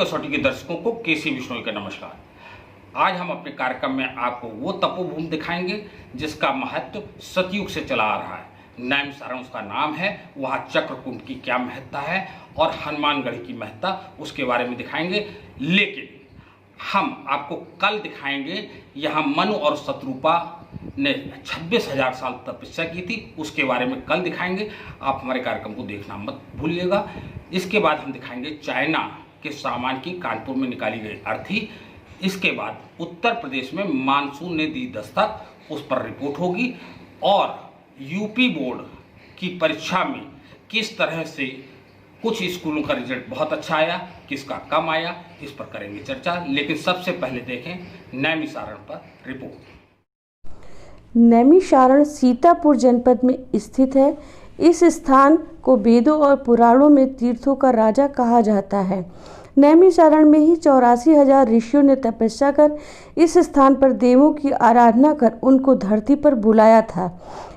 कसौटी के दर्शकों को केसी बिश्नोई का नमस्कार। आज हम अपने कार्यक्रम में आपको वो तपोभूमि दिखाएंगे जिसका महत्व सतयुग से चला आ रहा है। नैमिषारण्य उसका नाम है। वहाँ चक्रकुंड की क्या महत्ता है और हनुमानगढ़ी की महत्ता उसके बारे में दिखाएंगे। लेकिन हम आपको कल दिखाएंगे यहाँ मनु और शत्रुपा ने 26,000 साल तपस्या की थी, उसके बारे में कल दिखाएंगे। आप हमारे कार्यक्रम को देखना मत भूलिएगा। इसके बाद हम दिखाएंगे चाइना के सामान की कानपुर में निकाली गई अर्थी। इसके बाद उत्तर प्रदेश में मानसून ने दी दस्तक, उस पर रिपोर्ट होगी। और यूपी बोर्ड की परीक्षा में किस तरह से कुछ स्कूलों का रिजल्ट बहुत अच्छा आया, किसका कम आया, इस पर करेंगे चर्चा। लेकिन सबसे पहले देखें नैमिषारण्य पर रिपोर्ट। नैमिषारण्य सीतापुर जनपद में स्थित है। इस स्थान को वेदों और पुराणों में तीर्थों का राजा कहा जाता है। नैमिषारण्य में ही 84,000 ऋषियों ने तपस्या कर इस स्थान पर देवों की आराधना कर उनको धरती पर बुलाया था।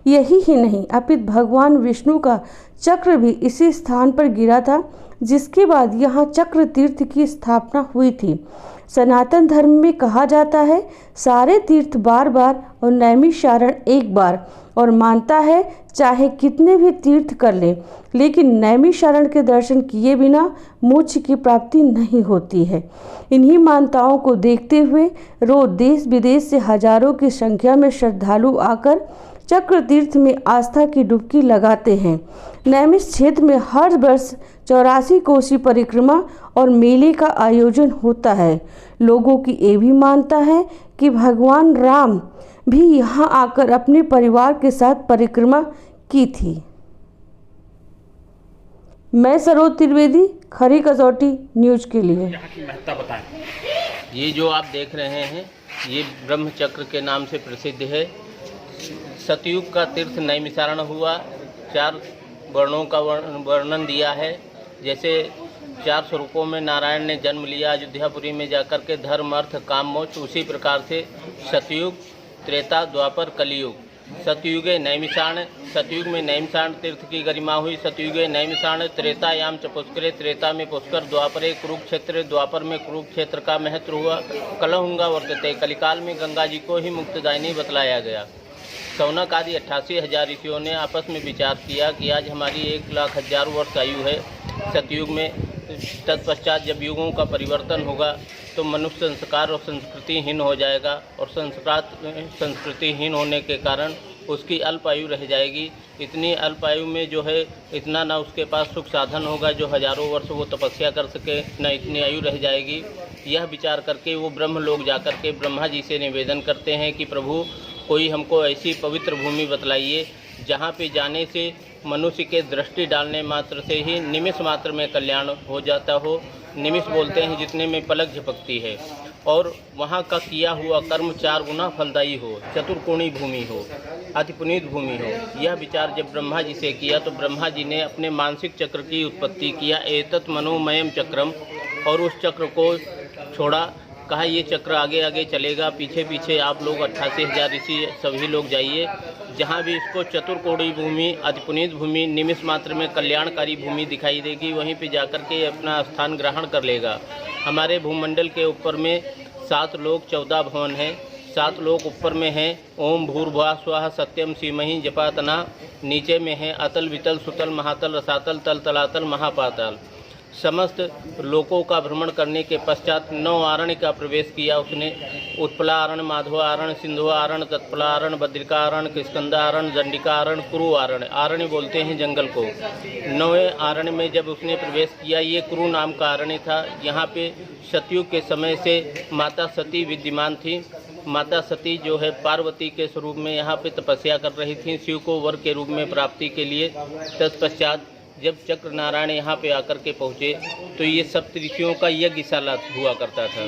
यही ही नहीं, अपित भगवान विष्णु का चक्र भी इसी स्थान पर गिरा था, जिसके बाद यहाँ चक्र तीर्थ की स्थापना हुई थी। सनातन धर्म में कहा जाता है सारे तीर्थ बार बार और नैमिषारण्य एक बार, और मानता है चाहे कितने भी तीर्थ कर लें, लेकिन नैमिषारण्य के दर्शन किए बिना मोक्ष की प्राप्ति नहीं होती है। इन्हीं मान्यताओं को देखते हुए रोज देश विदेश से हजारों की संख्या में श्रद्धालु आकर चक्र तीर्थ में आस्था की डुबकी लगाते हैं। नैमिष क्षेत्र में हर वर्ष 84 कोसी परिक्रमा और मेले का आयोजन होता है। लोगों की ये भी मानता है कि भगवान राम भी यहाँ आकर अपने परिवार के साथ परिक्रमा की थी। मैं सरोज त्रिवेदी, खरी कसौटी न्यूज के लिए। यहाँ की महत्ता बताएं। ये जो आप देख रहे हैं ये ब्रह्म चक्र के नाम से प्रसिद्ध है। सतयुग का तीर्थ नैमिषारण्य हुआ। 4 वर्णों का वर्णन दिया है। जैसे 4 स्वरूपों में नारायण ने जन्म लिया अयोध्यापुरी में जाकर के, धर्म अर्थ काम मोक्ष। उसी प्रकार से सतयुग, त्रेता, द्वापर, कलियुग। सतयुगे नैमिषारण्य, सतयुग में नैमिषारण्य तीर्थ की गरिमा हुई। सतयुगे नैमिषारण्य, त्रेतायाम च पुष्करे, त्रेता में पुष्कर, द्वापरे कुरुक्षेत्र, द्वापर में कुरुक्षेत्र का महत्व हुआ। कलहुंगा वर्तते, कलिकाल में गंगा जी को ही मुक्तदायिनी बतलाया गया। शौनक आदि 88,000 ऋषियों ने आपस में विचार किया कि आज हमारी 1,00,000 वर्ष आयु है सतयुग में। तत्पश्चात जब युगों का परिवर्तन होगा तो मनुष्य संस्कार और संस्कृतिहीन हो जाएगा, और संस्कृतिहीन होने के कारण उसकी अल्प आयु रह जाएगी। इतनी अल्प आयु में जो है इतना ना उसके पास सुख साधन होगा जो हजारों वर्ष वो तपस्या कर सके, न इतनी आयु रह जाएगी। यह विचार करके वो ब्रह्म लोग जाकर के ब्रह्मा जी से निवेदन करते हैं कि प्रभु कोई हमको ऐसी पवित्र भूमि बतलाइए जहाँ पे जाने से मनुष्य के दृष्टि डालने मात्र से ही निमिष मात्र में कल्याण हो जाता हो। निमिष बोलते हैं जितने में पलक झपकती है, और वहाँ का किया हुआ कर्म 4 गुना फलदायी हो, चतुर्कोणी भूमि हो, अति पुनीत भूमि हो। यह विचार जब ब्रह्मा जी से किया तो ब्रह्मा जी ने अपने मानसिक चक्र की उत्पत्ति किया, एतत् मनोमयम चक्रम, और उस चक्र को छोड़ा। कहा ये चक्र आगे आगे चलेगा, पीछे पीछे आप लोग 88,000 ऋषि सभी लोग जाइए। जहाँ भी इसको चतुर्कोणी भूमि, अधिपुनीत भूमि, निमिष मात्र में कल्याणकारी भूमि दिखाई देगी, वहीं पे जाकर के अपना स्थान ग्रहण कर लेगा। हमारे भूमंडल के ऊपर में 7 लोक 14 भवन हैं। 7 लोक ऊपर में हैं ओम भूर्भुवः स्वः सत्यम सीमहि जपातना। नीचे में है अतल वितल सुतल महातल रसातल तल तलातल महापातल। समस्त लोकों का भ्रमण करने के पश्चात 9 आरण्य का प्रवेश किया उसने। उत्पलारण्य, माधवारण्य, सिंधुआरण्य, तत्पलारण्य, बद्रिकारण्य, किष्किंधारण्य, दंडिकारण्य, कुरुआरण्य। आरण्य बोलते हैं जंगल को। 9वें आरण्य में जब उसने प्रवेश किया, ये कुरु नाम का आरण्य था। यहाँ पे सतयुग के समय से माता सती विद्यमान थी। माता सती जो है पार्वती के स्वरूप में यहाँ पे तपस्या कर रही थी शिव को वर के रूप में प्राप्ति के लिए। तत्पश्चात जब चक्र नारायण यहाँ पे आकर के पहुँचे तो ये सप्तऋषियों का यज्ञशाला हुआ करता था।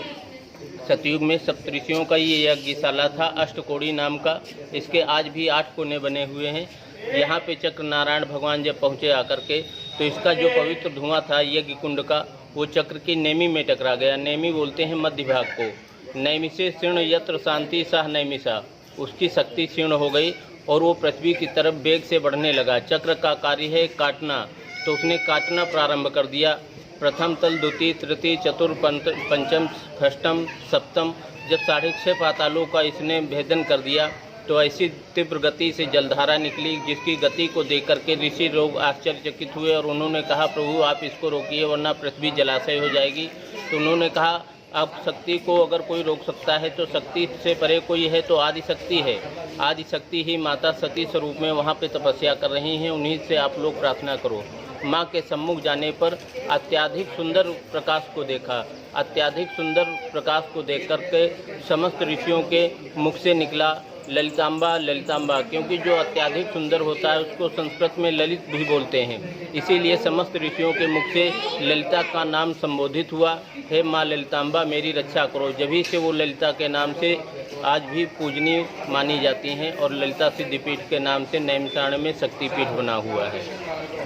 सतयुग में सप्तऋषियों का ये यज्ञशाला था, अष्टकोड़ी नाम का। इसके आज भी 8 कोने बने हुए हैं। यहाँ पे चक्र नारायण भगवान जब पहुँचे आकर के तो इसका जो पवित्र धुआं था यज्ञ कुंड का, वो चक्र की नेमी में टकरा गया। नेमी बोलते हैं मध्य भाग को। नैमिषे क्षीण यत्र शांति सह नैमिषा, उसकी शक्ति क्षीण हो गई और वो पृथ्वी की तरफ वेग से बढ़ने लगा। चक्र का कार्य है काटना, तो उसने काटना प्रारंभ कर दिया। प्रथम तल, द्वितीय, तृतीय, चतुर्थ, पंचम, षष्ठम, सप्तम। जब 6.5 पातालों का इसने भेदन कर दिया तो ऐसी तीव्र गति से जलधारा निकली, जिसकी गति को देख करके ऋषि लोग आश्चर्यचकित हुए और उन्होंने कहा, प्रभु आप इसको रोकिए वरना पृथ्वी जलाशय हो जाएगी। तो उन्होंने कहा, अब शक्ति को अगर कोई रोक सकता है तो शक्ति से परे कोई है तो आदि शक्ति है। आदि शक्ति ही माता सती स्वरूप में वहाँ पे तपस्या कर रही हैं, उन्हीं से आप लोग प्रार्थना करो। माँ के सम्मुख जाने पर अत्याधिक सुंदर प्रकाश को देखा। अत्याधिक सुंदर प्रकाश को देख करके समस्त ऋषियों के मुख से निकला ललितांबा ललितांबा, क्योंकि जो अत्याधिक सुंदर होता है उसको संस्कृत में ललित भी बोलते हैं। इसीलिए समस्त ऋषियों के मुख से ललिता का नाम संबोधित हुआ, हे माँ ललितांबा मेरी रक्षा करो। जभी से वो ललिता के नाम से आज भी पूजनीय मानी जाती हैं और ललिता सिद्धिपीठ के नाम से नैमिषारण्य में शक्तिपीठ बना हुआ है।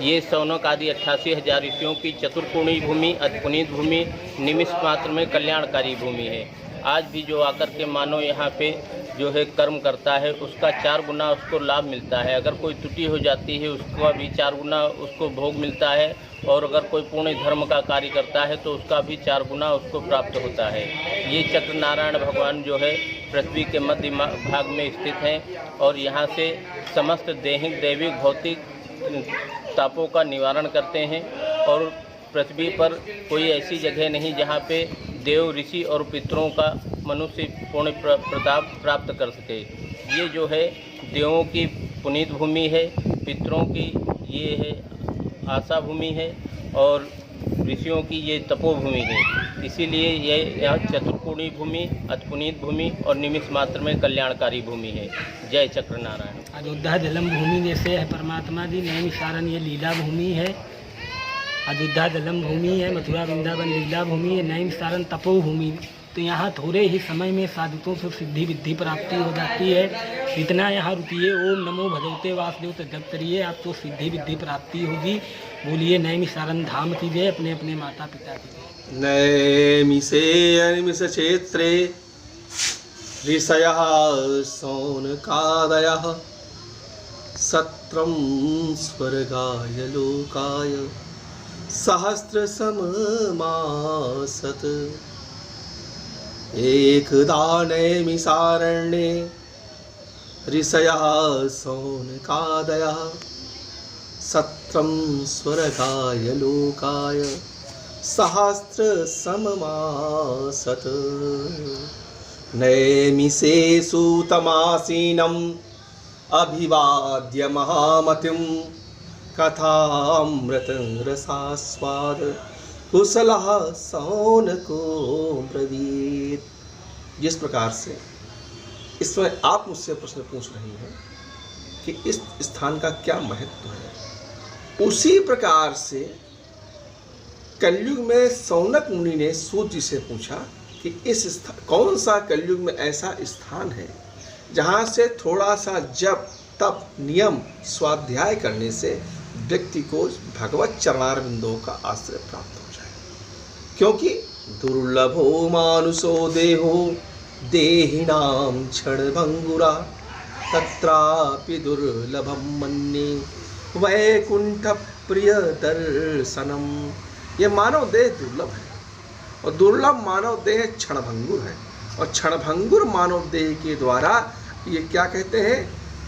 ये शौनक आदि 88,000 ऋषियों की चतुर्कोणीय भूमि, अतिपुनीत भूमि, निमिष मात्र में कल्याणकारी भूमि है। आज भी जो आकर के मानव यहाँ पे जो है कर्म करता है उसका 4 गुना उसको लाभ मिलता है। अगर कोई त्रुटि हो जाती है उसका भी 4 गुना उसको भोग मिलता है, और अगर कोई पुण्य धर्म का कार्य करता है तो उसका भी 4 गुना उसको प्राप्त होता है। ये चक्र नारायण भगवान जो है पृथ्वी के मध्य भाग में स्थित हैं और यहाँ से समस्त दैहिक दैविक भौतिक तापों का निवारण करते हैं। और पृथ्वी पर कोई ऐसी जगह नहीं जहाँ पे देव, ऋषि और पितरों का मनुष्य पुण्य प्रताप प्राप्त कर सके। ये जो है देवों की पुनीत भूमि है, पितरों की ये है आशा भूमि है और ऋषियों की ये तपोभूमि है। इसीलिए ये यहाँ चतुर्कोणीय भूमि, अतिपुनीत भूमि और निमिष मात्र में कल्याणकारी भूमि है। जय चक्र नारायण। अयोध्या जलम भूमि जैसे है परमात्मा जी, नैमिषारण्य ये लीला भूमि है। अयोध्या जलम भूमि है, मथुरा वृंदावन लीला भूमि है, नैमिषारण्य तपोभूमि। तो यहाँ थोड़े ही समय में साधुओं से सिद्धि विद्धि प्राप्ति हो जाती है। इतना यहाँ रुकिए, ओम नमो भगवते वासुदेव तो जप करिए, आपको सिद्धि विद्धि प्राप्ति होगी। बोलिए नैमिषारण्य धाम की जय, अपने अपने माता पिता की जय। नैमिषे अनिमिष क्षेत्रे ऋषयः शौनकादयः सत्रं स्वर्गाय लोकाय सहस्रसममासत। एकदा नैमिषारण्ये ऋषयः शौनकादयः सत्रं स्वर्गाय लोकाय सहस्रसममासत। नैमिषे सूतमासीनम् अभिवाद्य महामतिं कथामृतं रसास्वाद कुशलः शौनको ब्रवीत। जिस प्रकार से इस समय आप मुझसे प्रश्न पूछ रही हैं कि इस स्थान का क्या महत्व है, उसी प्रकार से कलयुग में शौनक मुनि ने सूत जी से पूछा कि इस कौन सा कलयुग में ऐसा स्थान है जहाँ से थोड़ा सा जप तप नियम स्वाध्याय करने से व्यक्ति को भगवत चरणारविंदों का आश्रय प्राप्त हो जाए। क्योंकि दुर्लभो मानुषो देहो देहिनाम क्षणभंगुरा तत्रापि दुर्लभम मन्ये वैकुंठ प्रिय दर्शनम। ये मानव देह दुर्लभ है और दुर्लभ मानव देह क्षणभंगुर है, और क्षणभंगुर मानव देह के द्वारा ये क्या कहते हैं,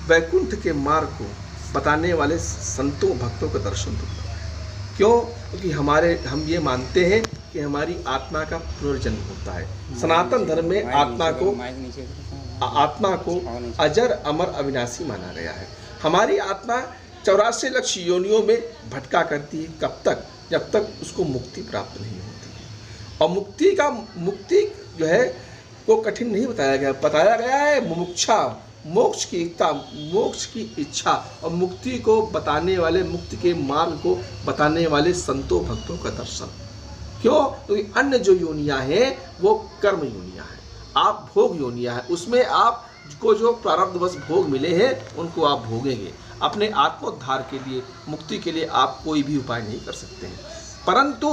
वैकुंठ के मार्ग को बताने वाले संतों भक्तों का दर्शन दुर्लभ है। क्यों? क्योंकि हम ये मानते हैं कि हमारी आत्मा का पुनर्जन्म होता है। सनातन धर्म में आत्मा को अजर अमर अविनाशी माना गया है। हमारी आत्मा 84 लाख योनियों में भटका करती है। कब तक? जब तक उसको मुक्ति प्राप्त नहीं होती है। और मुक्ति जो है को कठिन नहीं बताया गया है मुमुक्षा, मोक्ष की इच्छा और मुक्ति को बताने वाले, मुक्ति के मार्ग को बताने वाले संतों भक्तों का दर्शन। क्यों? क्योंकि अन्य जो योनियां हैं वो कर्म योनियां हैं, आप भोग योनियां हैं। उसमें आपको जो प्रारब्धवश भोग मिले हैं उनको आप भोगेंगे। अपने आत्मोद्धार के लिए, मुक्ति के लिए आप कोई भी उपाय नहीं कर सकते हैं। परंतु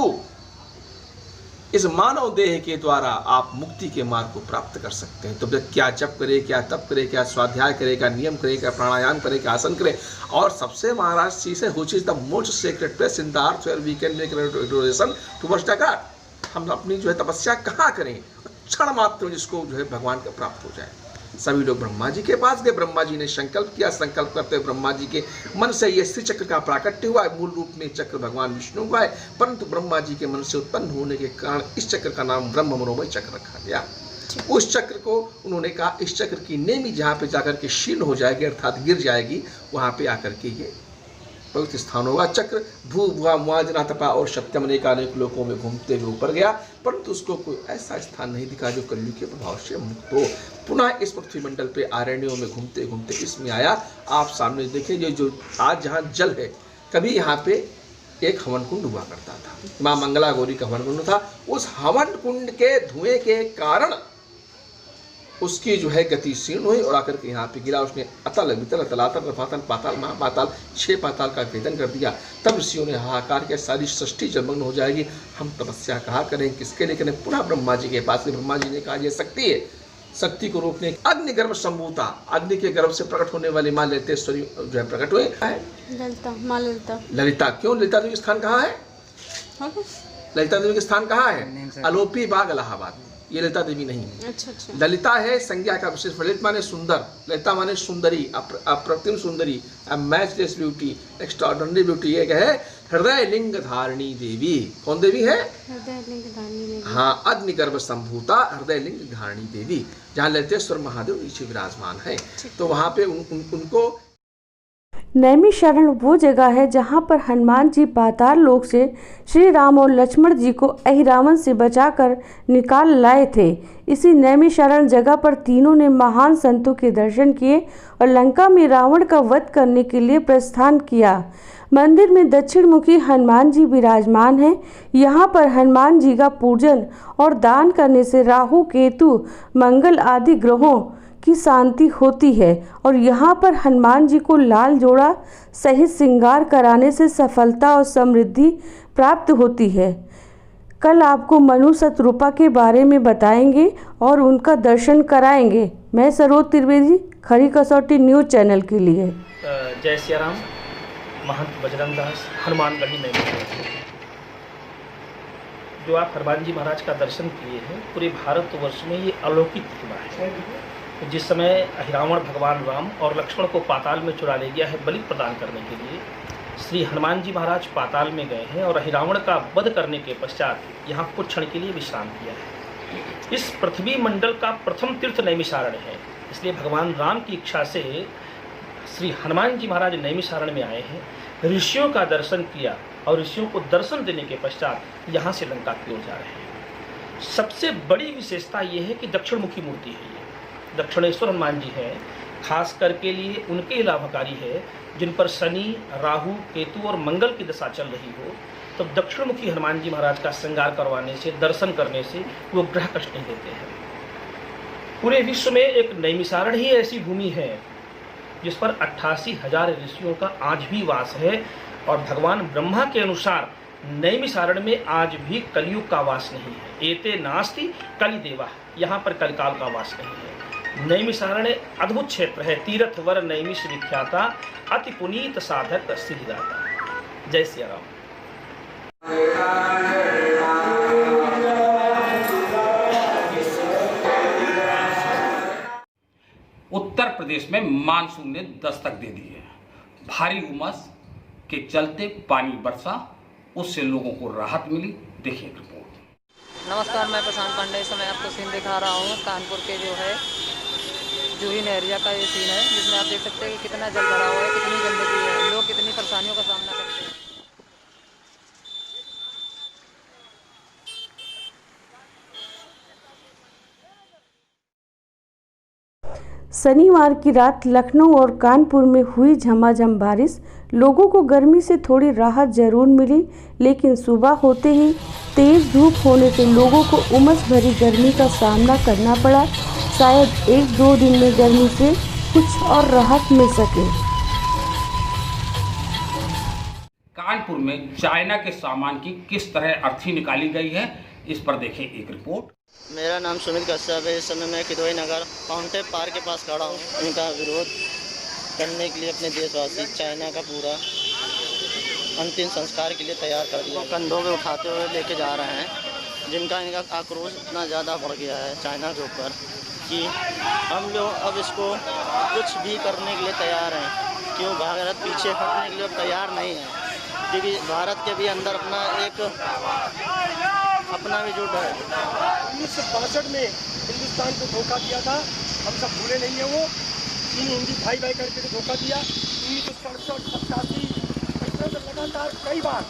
इस मानव देह के द्वारा आप मुक्ति के मार्ग को प्राप्त कर सकते हैं। तो क्या जप करे, क्या तप करे, क्या स्वाध्याय करे, क्या नियम करे, क्या प्राणायाम करे, क्या आसन करे, और सबसे महाराज चीज़ है which is the most secret place in the earth where we can make adoration towards the God. हम अपनी जो है तपस्या कहाँ करें, क्षण मात्र जिसको जो है भगवान का प्राप्त हो जाए। सभी लोग ब्रह्मा जी के पास गए। ब्रह्मा जी ने संकल्प किया। संकल्प करते हुए ब्रह्मा जी के मन से ये श्री चक्र का प्राकट्य हुआ। मूल रूप में चक्र भगवान विष्णु का है, परंतु ब्रह्मा जी के मन से उत्पन्न होने के कारण इस चक्र का नाम ब्रह्म मनोमय चक्र रखा गया। उस चक्र को उन्होंने कहा इस चक्र की नेमी जहाँ पे जाकर के क्षीण हो जाएगी, अर्थात गिर जाएगी, वहाँ पे आकर के ये पवित्र स्थान होगा। चक्र भू भुआ मुआजना तपा और सत्यम अनेक लोकों में घूमते हुए ऊपर गया, परंतु उसको कोई ऐसा स्थान नहीं दिखा जो कलयुग के प्रभाव से मुक्त हो। पुनः इस पृथ्वी मंडल पे आरण्यों में घूमते घूमते इसमें आया। आप सामने देखें जो आज जहाँ जल है, कभी यहाँ पे एक हवन कुंड हुआ करता था, माँ मंगला गौरी का हवन कुंड था। उस हवन कुंड के धुएं के कारण उसकी जो है गति क्षीण हुई और आकर के यहाँ पे गिरा। उसने अतल वितल तलातल रफातल पाताल महापाताल 6 पाताल का भेदन कर दिया। तब ऋषियों ने हाहाकार किया, सारी सृष्टि जलमग्न हो जाएगी, हम तपस्या कहाँ करें, किसके लिए करें। पुनः ब्रह्मा जी के पास ब्रह्मा जी ने कहा ये शक्ति है, शक्ति को रोकने अग्निगर्भ संभूता, अग्नि के गर्भ से प्रकट होने वाली माँ ललितेश्वरी जो है प्रकट हुए है। ललिता, माँ ललिता। ललिता क्यों? ललिता देवी स्थान कहाँ है? ललिता देवी का स्थान कहाँ है? अलोपी बाग इलाहाबाद। ये ललिता देवी नहीं है। अच्छा अच्छा। ललिता है संज्ञा का विशेष। ललित माने सुंदर, ललिता माने सुंदरी, अप्रतिम सुंदरी, मैचलेस ब्यूटी, एक्स्ट्राऑर्डिनरी ब्यूटी। ये है हृदय लिंग धारणी देवी। कौन देवी है? हृदय लिंग धारणी देवी। हाँ, अग्निगर्भ संभूता हृदय लिंग धारणी देवी, जहाँ ललितेश्वर महादेव नीचे विराजमान है। तो वहाँ पे उनको नैमिषारण्य वो जगह है जहाँ पर हनुमान जी पाताल लोक से श्री राम और लक्ष्मण जी को अहिरावण से बचाकर निकाल लाए थे। इसी नैमिषारण्य जगह पर तीनों ने महान संतों के दर्शन किए और लंका में रावण का वध करने के लिए प्रस्थान किया। मंदिर में दक्षिण मुखी हनुमान जी विराजमान हैं। यहाँ पर हनुमान जी का पूजन और दान करने से राहु, केतु, मंगल आदि ग्रहों की शांति होती है और यहाँ पर हनुमान जी को लाल जोड़ा सहित श्रृंगार कराने से सफलता और समृद्धि प्राप्त होती है। कल आपको मनु शतरूपा के बारे में बताएंगे और उनका दर्शन कराएंगे। मैं सरोज त्रिवेदी, खड़ी कसौटी न्यूज़ चैनल के लिए। जय सिया राम। महंत बजरंग दास, हनुमानगढ़ी नैमिषारण्य। जो आप हनुमान जी महाराज का दर्शन किए हैं, पूरे भारतवर्ष में ये अलौकिक महिमा है। जिस समय अहिरावण भगवान राम और लक्ष्मण को पाताल में चुरा ले गया है बलि प्रदान करने के लिए, श्री हनुमान जी महाराज पाताल में गए हैं और अहिरावण का वध करने के पश्चात यहाँ कुछ क्षण के लिए विश्राम किया है। इस पृथ्वी मंडल का प्रथम तीर्थ नैमिषारण्य है, इसलिए भगवान राम की इच्छा से श्री हनुमान जी महाराज नैमिषारण्य में आए हैं, ऋषियों का दर्शन किया और ऋषियों को दर्शन देने के पश्चात यहाँ से लंका की ओर जा रहे हैं। सबसे बड़ी विशेषता ये है कि दक्षिणमुखी मूर्ति है। ये दक्षिणेश्वर हनुमान जी हैं, खास करके लिए उनके लाभकारी है जिन पर शनि, राहु, केतु और मंगल की दशा चल रही हो, तब दक्षिणमुखी हनुमान जी महाराज का श्रृंगार करवाने से, दर्शन करने से वो ग्रह कष्ट नहीं देते हैं। पूरे विश्व में एक नैमिषारण्य ही ऐसी भूमि है जिस पर 88,000 ऋषियों का आज भी वास है और भगवान ब्रह्मा के अनुसार नैमिषारण्य में आज भी कलयुग का वास नहीं है। एते नास्ति कलिदेवा, यहाँ पर कलिकाल का वास नहीं है। नैमिषारण्य अद्भुत क्षेत्र है, तीर्थ वर नैमिष विख्याता, अति पुनीत साधक सिद्धिदाता। जय सिया राम। उत्तर प्रदेश में मानसून ने दस्तक दे दी है। भारी उमस के चलते पानी बरसा, उससे लोगों को राहत मिली। देखिए रिपोर्ट। नमस्कार, मैं प्रशांत पांडे। इस समय आपको सीन दिखा रहा हूँ कानपुर के जो है जूही नहरिया का ये सीन है, जिसमें आप देख सकते हैं कि कितना जल भरा हुआ है, कितनी गंदगी है, लोग कितनी परेशानियों का सामना करते हैं। शनिवार की रात लखनऊ और कानपुर में हुई झमाझम बारिश लोगों को गर्मी से थोड़ी राहत जरूर मिली, लेकिन सुबह होते ही तेज धूप होने से लोगों को उमस भरी गर्मी का सामना करना पड़ा। शायद 1-2 दिन में गर्मी से कुछ और राहत मिल सके। कानपुर में चाइना के सामान की किस तरह अर्थी निकाली गई है, इस पर देखें एक रिपोर्ट। मेरा नाम सुमित कश्यप है। इस समय मैं किदवई नगर फाउंटेन पार्क के पास खड़ा हूँ। इनका विरोध करने के लिए अपने देशवासी चाइना का पूरा अंतिम संस्कार के लिए तैयार कर दिया, कंधों पे उठाते हुए लेके जा रहे हैं, जिनका इनका आक्रोश इतना ज़्यादा बढ़ गया है चाइना के ऊपर कि हम लोग अब इसको कुछ भी करने के लिए तैयार हैं। क्यों भारत पीछे हटने के लिए अब तैयार नहीं है, क्योंकि भारत के भी अंदर अपना भी जुट है। 1962 में हिंदुस्तान को धोखा दिया था, हम सब भूले नहीं है। वो चीन हिंदी भाई भाई करके तो धोखा दिया। 1967-87 लगातार कई बार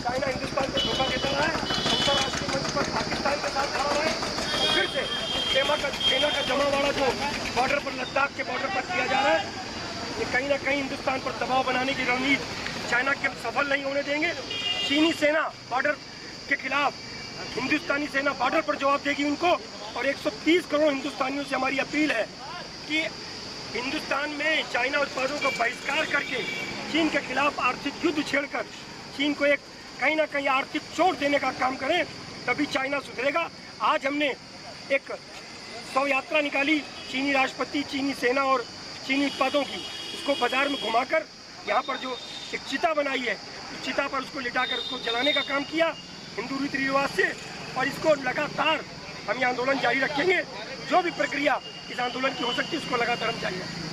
चाइना हिंदुस्तान को धोखा देता रहा है। अंतर्राष्ट्रीय मंच पर पाकिस्तान के साथ खड़ा रहा है और फिर से सेना का जमावाड़ा जो बॉर्डर पर, लद्दाख के बॉर्डर पर किया जा रहा है, ये कहीं ना कहीं हिंदुस्तान पर दबाव बनाने की रणनीति चाइना के सफल नहीं होने देंगे। चीनी सेना बॉर्डर के खिलाफ, हिंदुस्तानी सेना बॉर्डर पर जवाब देगी उनको। और 130 करोड़ हिंदुस्तानियों से हमारी अपील है कि हिंदुस्तान में चाइना उत्पादों का बहिष्कार करके चीन के खिलाफ आर्थिक युद्ध छेड़कर चीन को एक कहीं ना कहीं आर्थिक चोट देने का काम करें, तभी चाइना सुधरेगा। आज हमने एक शव यात्रा निकाली चीनी राष्ट्रपति, चीनी सेना और चीनी उत्पादों की। उसको बाजार में घुमाकर यहाँ पर जो एक चिता बनाई है, उस चिता पर उसको लिटाकर उसको जलाने का काम किया हिंदू रीति रिवाज से। और इसको लगातार हम ये आंदोलन जारी रखेंगे। जो भी प्रक्रिया इस आंदोलन की हो सकती है उसको लगातार हम जारी रखेंगे।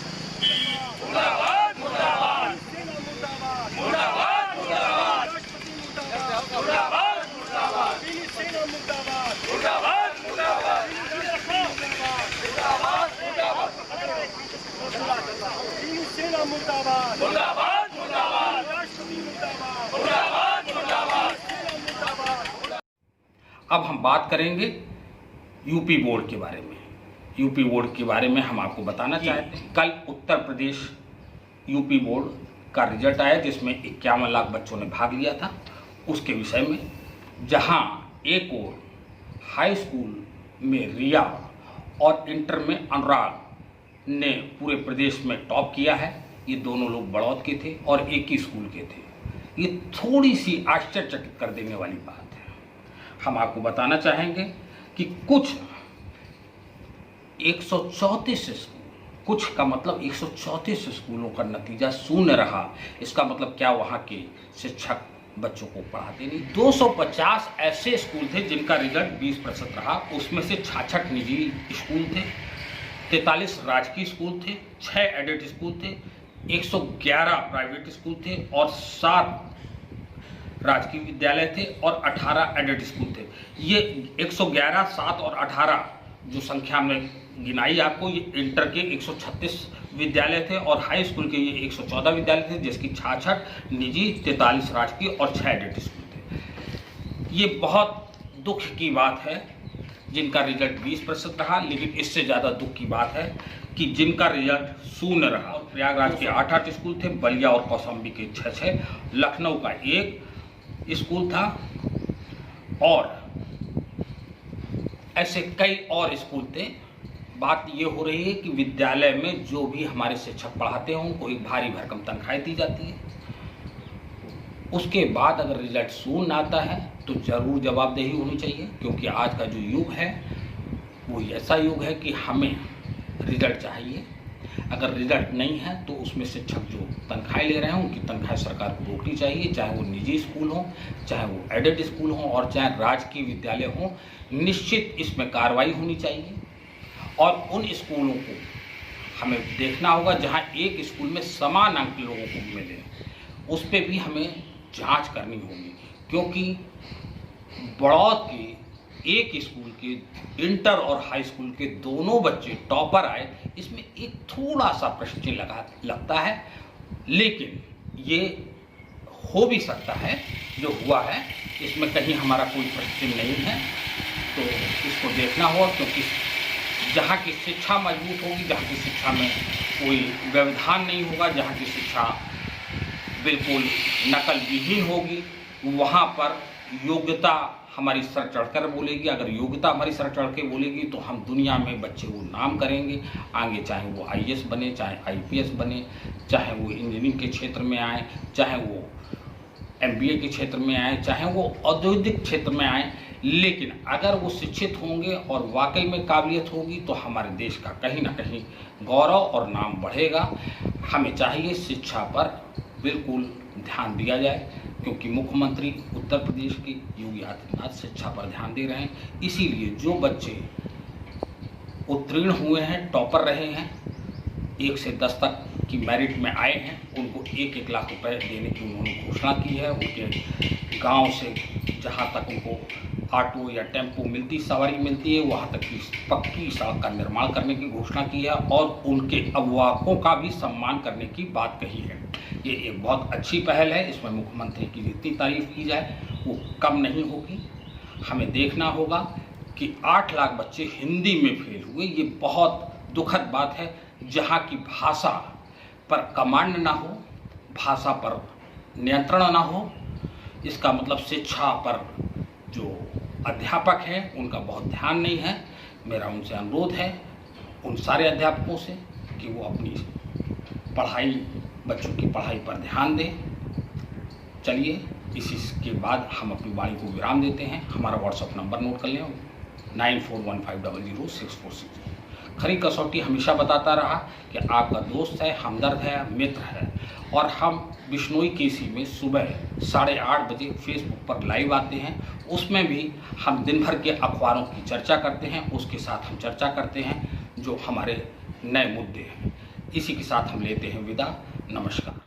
मुर्दाबाद, मुर्दाबाद, मुर्दाबाद, मुर्दाबाद, मुर्दाबाद, मुर्दाबाद, मुर्दाबाद, सेना मुर्दाबाद, मुर्दाबाद, मुर्दाबाद, सेना मुर्दाबाद, मुर्दाबाद, मुर्दाबाद, राष्ट्रपति मुर्दाबाद, मुर्दाबाद, मुर्दाबाद, सेना मुर्दाबाद। अब हम बात करेंगे यूपी बोर्ड के बारे में। यूपी बोर्ड के बारे में हम आपको बताना चाहते हैं, कल उत्तर प्रदेश यूपी बोर्ड का रिजल्ट आया जिसमें 51 लाख बच्चों ने भाग लिया था। उसके विषय में जहां एक और हाई स्कूल में रिया और इंटर में अनुराग ने पूरे प्रदेश में टॉप किया है। ये दोनों लोग बड़ौद के थे और एक ही स्कूल के थे। ये थोड़ी सी आश्चर्यचकित कर देने वाली बात है। हम आपको बताना चाहेंगे कि कुछ 134 स्कूल, कुछ का मतलब 134 स्कूलों का नतीजा शून्य रहा। इसका मतलब क्या, वहाँ के शिक्षक बच्चों को पढ़ाते नहीं। 250 ऐसे स्कूल थे जिनका रिजल्ट 20% रहा। उसमें से 66 निजी स्कूल थे, 43 राजकीय स्कूल थे, 6 एडेड स्कूल थे, 111 प्राइवेट स्कूल थे और 7 राजकीय विद्यालय थे और 18 एडेड स्कूल थे। ये 111, 7 और 18 जो संख्या में गिनाई आपको, ये इंटर के 136 विद्यालय थे और हाई स्कूल के ये 114 विद्यालय थे, जिसकी 66 निजी, 43 राजकीय और 6 एडेड स्कूल थे। ये बहुत दुख की बात है जिनका रिजल्ट 20% रहा, लेकिन इससे ज़्यादा दुख की बात है कि जिनका रिजल्ट शून्य रहा। प्रयागराज के 8 स्कूल थे, बलिया और कौशाम्बी के 6, लखनऊ का 1 स्कूल था और ऐसे कई और स्कूल थे। बात ये हो रही है कि विद्यालय में जो भी हमारे शिक्षक पढ़ाते हैं उनको एक भारी भरकम तनख्वाहें दी जाती है। उसके बाद अगर रिजल्ट शून्य आता है तो ज़रूर जवाबदेही होनी चाहिए, क्योंकि आज का जो युग है वो ऐसा युग है कि हमें रिजल्ट चाहिए। अगर रिजल्ट नहीं है तो उसमें शिक्षक जो तनख्वाहें ले रहे हैं उनकी तनख्वाहें सरकार को रोकनी चाहिए, चाहे वो निजी स्कूल हो, चाहे वो एडेड स्कूल हो और चाहे राजकीय विद्यालय हो। निश्चित इसमें कार्रवाई होनी चाहिए और उन स्कूलों को हमें देखना होगा जहां एक स्कूल में समान अंक लोगों को मिले, उस पर भी हमें जांच करनी होगी। क्योंकि बड़ौद के एक स्कूल के इंटर और हाई स्कूल के दोनों बच्चे टॉपर आए, इसमें एक थोड़ा सा प्रश्न चिन्ह लगता है, लेकिन ये हो भी सकता है जो हुआ है, इसमें कहीं हमारा कोई प्रश्न चिन्ह नहीं है। तो इसको देखना होगा, क्योंकि जहाँ की शिक्षा मजबूत होगी, जहाँ की शिक्षा में कोई व्यवधान नहीं होगा, जहाँ की शिक्षा बिल्कुल नकल विहीन होगी, वहाँ पर योग्यता हमारी सर चढ़कर बोलेगी। अगर योग्यता हमारी सर चढ़ के बोलेगी तो हम दुनिया में बच्चे को नाम करेंगे आगे, चाहे वो IAS बने, चाहे IPS बने, चाहे वो इंजीनियरिंग के क्षेत्र में आए, चाहे वो MBA के क्षेत्र में आए, चाहे वो औद्योगिक क्षेत्र में आए। लेकिन अगर वो शिक्षित होंगे और वाकई में काबिलियत होगी तो हमारे देश का कहीं ना कहीं गौरव और नाम बढ़ेगा। हमें चाहिए शिक्षा पर बिल्कुल ध्यान दिया जाए, क्योंकि मुख्यमंत्री उत्तर प्रदेश के योगी आदित्यनाथ शिक्षा पर ध्यान दे रहे हैं। इसीलिए जो बच्चे उत्तीर्ण हुए हैं, टॉपर रहे हैं, 1 से 10 तक की मेरिट में आए हैं, उनको 1-1 लाख रुपए देने की उन्होंने घोषणा की है। उनके गांव से जहां तक उनको ऑटो या टेम्पो मिलती, सवारी मिलती है, वहां तक की पक्की सड़क का निर्माण करने की घोषणा की है और उनके अभिभावकों का भी सम्मान करने की बात कही है। ये एक बहुत अच्छी पहल है। इसमें मुख्यमंत्री की जितनी तारीफ की जाए वो कम नहीं होगी। हमें देखना होगा कि 8 लाख बच्चे हिंदी में फेल हुए, ये बहुत दुखद बात है। जहाँ की भाषा पर कमांड ना हो, भाषा पर नियंत्रण ना हो, इसका मतलब शिक्षा पर जो अध्यापक हैं उनका बहुत ध्यान नहीं है। मेरा उनसे अनुरोध है, उन सारे अध्यापकों से, कि वो अपनी पढ़ाई, बच्चों की पढ़ाई पर ध्यान दें। चलिए, इसी के बाद हम अपनी वाणी को विराम देते हैं। हमारा व्हाट्सएप नंबर नोट कर लें, 9415000646। खरी कसौटी हमेशा बताता रहा कि आपका दोस्त है, हमदर्द है, मित्र है। और हम बिश्नोई केसी में सुबह 8:30 बजे फेसबुक पर लाइव आते हैं। उसमें भी हम दिन भर के अखबारों की चर्चा करते हैं, उसके साथ हम चर्चा करते हैं जो हमारे नए मुद्दे हैं। इसी के साथ हम लेते हैं विदा। नमस्कार।